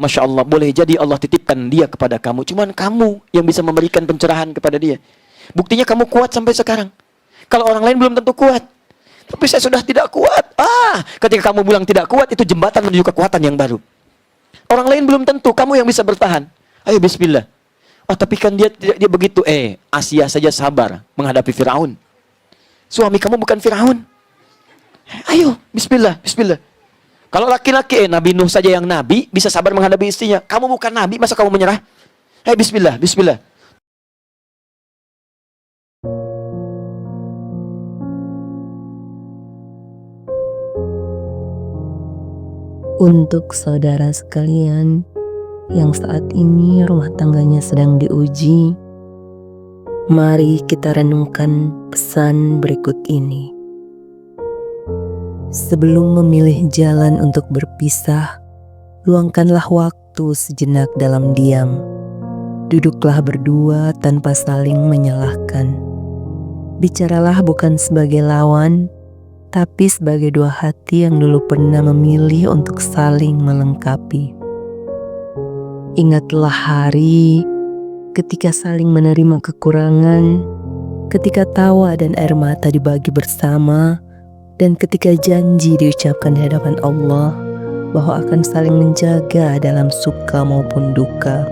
Masya Allah, boleh jadi Allah titipkan dia kepada kamu. Cuman kamu yang bisa memberikan pencerahan kepada dia. Buktinya kamu kuat sampai sekarang. Kalau orang lain belum tentu kuat. Tapi saya sudah tidak kuat. Ketika kamu bilang tidak kuat, itu jembatan menuju kekuatan yang baru. Orang lain belum tentu, kamu yang bisa bertahan. Ayo bismillah. Tapi kan dia begitu. Asia saja sabar menghadapi Firaun. Suami kamu bukan Firaun. Ayo, bismillah, bismillah. Kalau laki-laki, Nabi Nuh saja yang nabi, bisa sabar menghadapi istrinya. Kamu bukan nabi, masa kamu menyerah? Bismillah, bismillah. Untuk saudara sekalian yang saat ini rumah tangganya sedang diuji, mari kita renungkan pesan berikut ini. Sebelum memilih jalan untuk berpisah, luangkanlah waktu sejenak dalam diam. Duduklah berdua tanpa saling menyalahkan. Bicaralah bukan sebagai lawan, tapi sebagai dua hati yang dulu pernah memilih untuk saling melengkapi. Ingatlah hari ketika saling menerima kekurangan, ketika tawa dan air mata dibagi bersama, dan ketika janji diucapkan di hadapan Allah bahwa akan saling menjaga dalam suka maupun duka.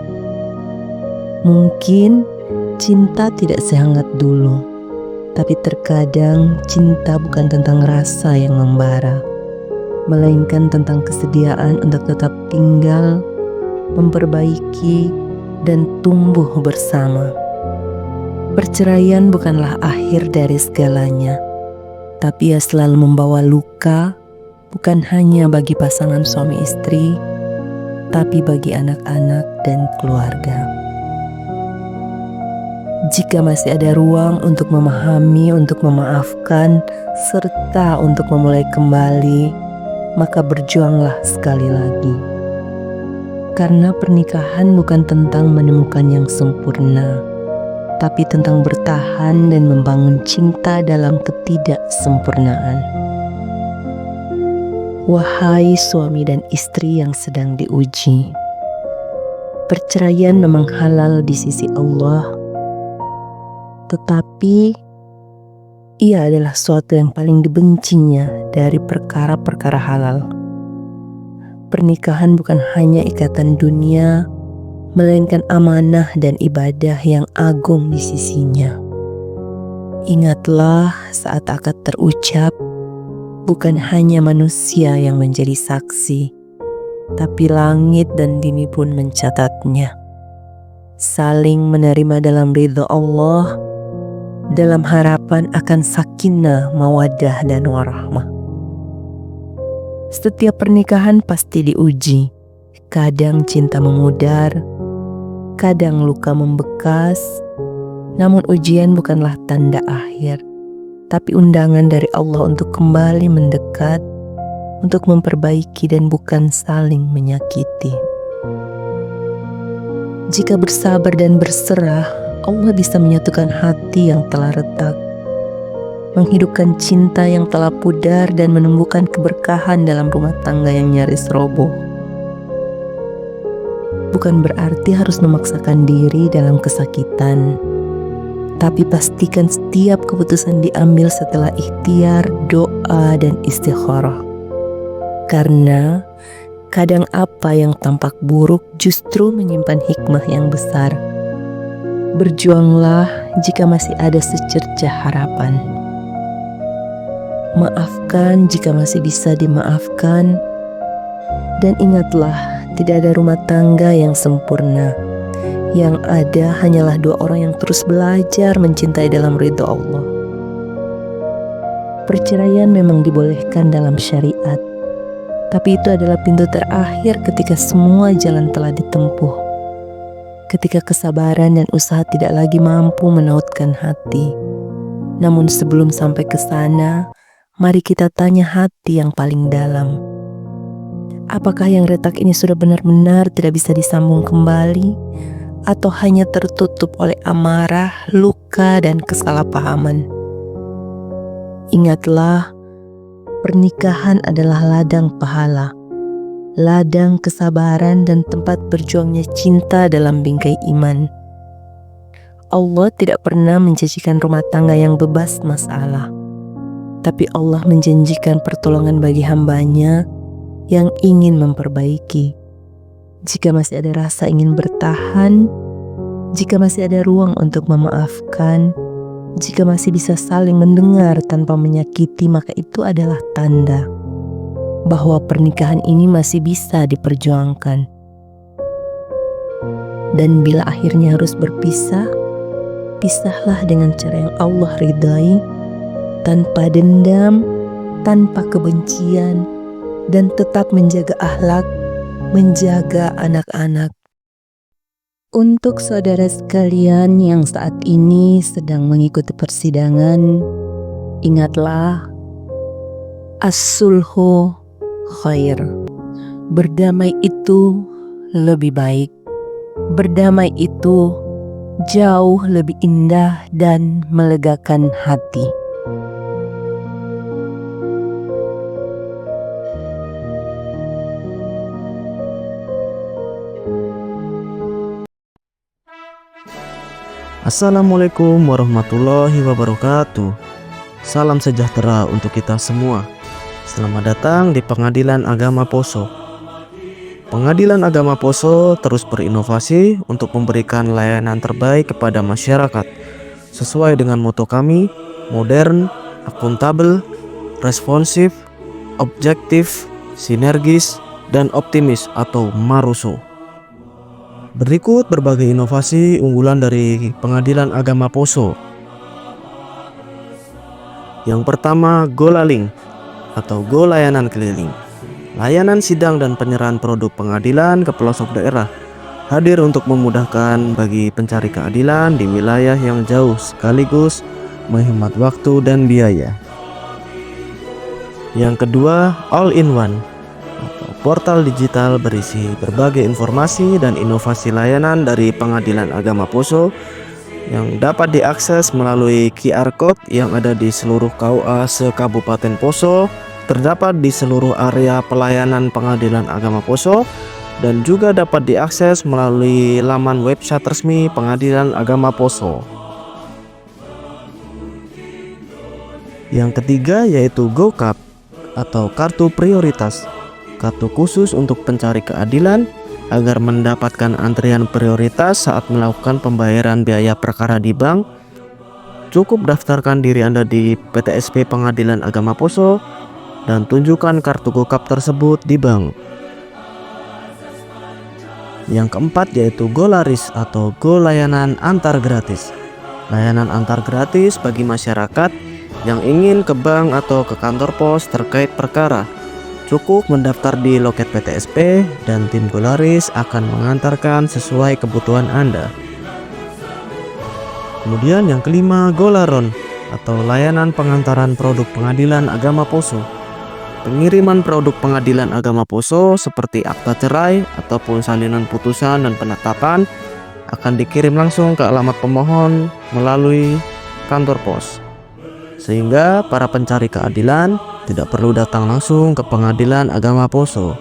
Mungkin cinta tidak sehangat dulu, tapi terkadang cinta bukan tentang rasa yang membara, melainkan tentang kesediaan untuk tetap tinggal, memperbaiki, dan tumbuh bersama. Perceraian bukanlah akhir dari segalanya, tapi ia selalu membawa luka, bukan hanya bagi pasangan suami istri, tapi bagi anak-anak dan keluarga. Jika masih ada ruang untuk memahami, untuk memaafkan, serta untuk memulai kembali, maka berjuanglah sekali lagi. Karena pernikahan bukan tentang menemukan yang sempurna, tapi tentang bertahan dan membangun cinta dalam ketidaksempurnaan. Wahai suami dan istri yang sedang diuji, perceraian memang halal di sisi Allah, tetapi ia adalah suatu yang paling dibencinya dari perkara-perkara halal. Pernikahan bukan hanya ikatan dunia, melainkan amanah dan ibadah yang agung di sisinya. Ingatlah saat akad terucap, bukan hanya manusia yang menjadi saksi, tapi langit dan bumi pun mencatatnya. Saling menerima dalam ridha Allah, dalam harapan akan sakinah, mawaddah, dan warahmah. Setiap pernikahan pasti diuji. Kadang cinta memudar, kadang luka membekas, namun ujian bukanlah tanda akhir, tapi undangan dari Allah untuk kembali mendekat, untuk memperbaiki dan bukan saling menyakiti. Jika bersabar dan berserah, Allah bisa menyatukan hati yang telah retak, menghidupkan cinta yang telah pudar dan menumbuhkan keberkahan dalam rumah tangga yang nyaris roboh. Bukan berarti harus memaksakan diri dalam kesakitan, tapi pastikan setiap keputusan diambil setelah ikhtiar, doa, dan istikharah. Karena kadang apa yang tampak buruk justru menyimpan hikmah yang besar. Berjuanglah jika masih ada secercah harapan. Maafkan jika masih bisa dimaafkan. Dan ingatlah, tidak ada rumah tangga yang sempurna. Yang ada hanyalah dua orang yang terus belajar mencintai dalam ridha Allah. Perceraian memang dibolehkan dalam syariat, tapi itu adalah pintu terakhir ketika semua jalan telah ditempuh. Ketika kesabaran dan usaha tidak lagi mampu menautkan hati. Namun sebelum sampai ke sana, mari kita tanya hati yang paling dalam. Apakah yang retak ini sudah benar-benar tidak bisa disambung kembali, atau hanya tertutup oleh amarah, luka, dan kesalahpahaman? Ingatlah, pernikahan adalah ladang pahala. ladang kesabaran dan tempat berjuangnya cinta dalam bingkai iman. Allah tidak pernah menjanjikan rumah tangga yang bebas masalah, tapi Allah menjanjikan pertolongan bagi hambanya yang ingin memperbaiki. Jika masih ada rasa ingin bertahan, jika masih ada ruang untuk memaafkan, jika masih bisa saling mendengar tanpa menyakiti, maka itu adalah tanda bahwa pernikahan ini masih bisa diperjuangkan. Dan bila akhirnya harus berpisah, pisahlah dengan cara yang Allah ridai, tanpa dendam, tanpa kebencian, dan tetap menjaga akhlak, menjaga anak-anak. Untuk saudara sekalian yang saat ini sedang mengikuti persidangan, ingatlah, as-sulhu khair. Berdamai itu lebih baik. Berdamai itu jauh lebih indah dan melegakan hati. Assalamualaikum warahmatullahi wabarakatuh. Salam sejahtera untuk kita semua. Selamat datang di Pengadilan Agama Poso. Pengadilan Agama Poso terus berinovasi untuk memberikan layanan terbaik kepada masyarakat sesuai dengan moto kami, modern, akuntabel, responsif, objektif, sinergis, dan optimis atau Maruso. Berikut berbagai inovasi unggulan dari Pengadilan Agama Poso. Yang pertama, Golaling atau Go Layanan Keliling. Layanan sidang dan penyerahan produk pengadilan ke pelosok daerah, hadir untuk memudahkan bagi pencari keadilan di wilayah yang jauh sekaligus menghemat waktu dan biaya. Yang kedua, All in One atau portal digital berisi berbagai informasi dan inovasi layanan dari Pengadilan Agama Poso yang dapat diakses melalui QR Code yang ada di seluruh KUA se-Kabupaten Poso, terdapat di seluruh area pelayanan Pengadilan Agama Poso, dan juga dapat diakses melalui laman website resmi Pengadilan Agama Poso. Yang ketiga yaitu GoCap atau kartu prioritas, kartu khusus untuk pencari keadilan agar mendapatkan antrian prioritas saat melakukan pembayaran biaya perkara di bank. Cukup daftarkan diri Anda di PTSP Pengadilan Agama Poso dan tunjukkan kartu GoCap tersebut di bank. Yang keempat yaitu Golaris atau Go Layanan Antar Gratis. Layanan antar gratis bagi masyarakat yang ingin ke bank atau ke kantor pos terkait perkara. Cukup mendaftar di loket PTSP dan tim Golaris akan mengantarkan sesuai kebutuhan Anda. Kemudian yang kelima, Golaron atau layanan pengantaran produk Pengadilan Agama Poso. Pengiriman produk Pengadilan Agama Poso seperti akta cerai ataupun salinan putusan dan penetapan akan dikirim langsung ke alamat pemohon melalui kantor pos, sehingga para pencari keadilan tidak perlu datang langsung ke Pengadilan Agama Poso.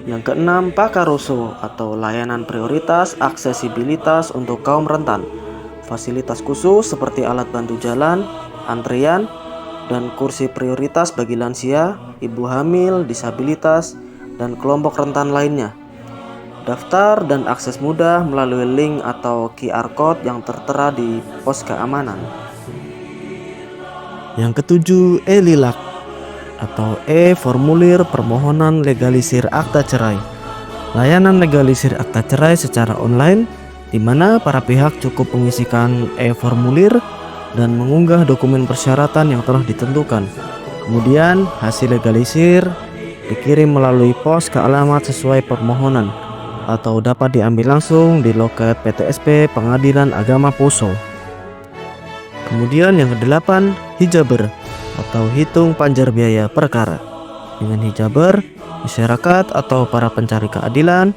Yang keenam, Pakaroso atau layanan prioritas aksesibilitas untuk kaum rentan. Fasilitas khusus seperti alat bantu jalan, antrian, dan kursi prioritas bagi lansia, ibu hamil, disabilitas, dan kelompok rentan lainnya. Daftar dan akses mudah melalui link atau QR Code yang tertera di pos keamanan. Yang ketujuh, E-Lilak atau E-Formulir Permohonan Legalisir Akta Cerai. Layanan legalisir akta cerai secara online, di mana para pihak cukup mengisikan e-formulir dan mengunggah dokumen persyaratan yang telah ditentukan. Kemudian hasil legalisir dikirim melalui pos ke alamat sesuai permohonan atau dapat diambil langsung di loket PTSP Pengadilan Agama Poso. Kemudian yang kedelapan, Hijaber atau hitung panjar biaya perkara. Dengan Hijaber, masyarakat atau para pencari keadilan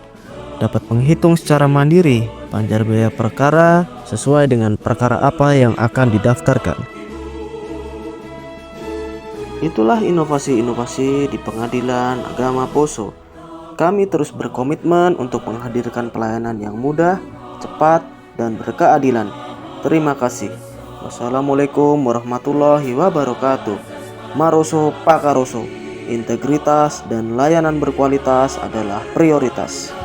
dapat menghitung secara mandiri panjar biaya perkara sesuai dengan perkara apa yang akan didaftarkan. Itulah inovasi-inovasi di Pengadilan Agama Poso. Kami terus berkomitmen untuk menghadirkan pelayanan yang mudah, cepat, dan berkeadilan. Terima kasih. Wassalamualaikum warahmatullahi wabarakatuh. Maroso Pakaroso, integritas dan layanan berkualitas adalah prioritas.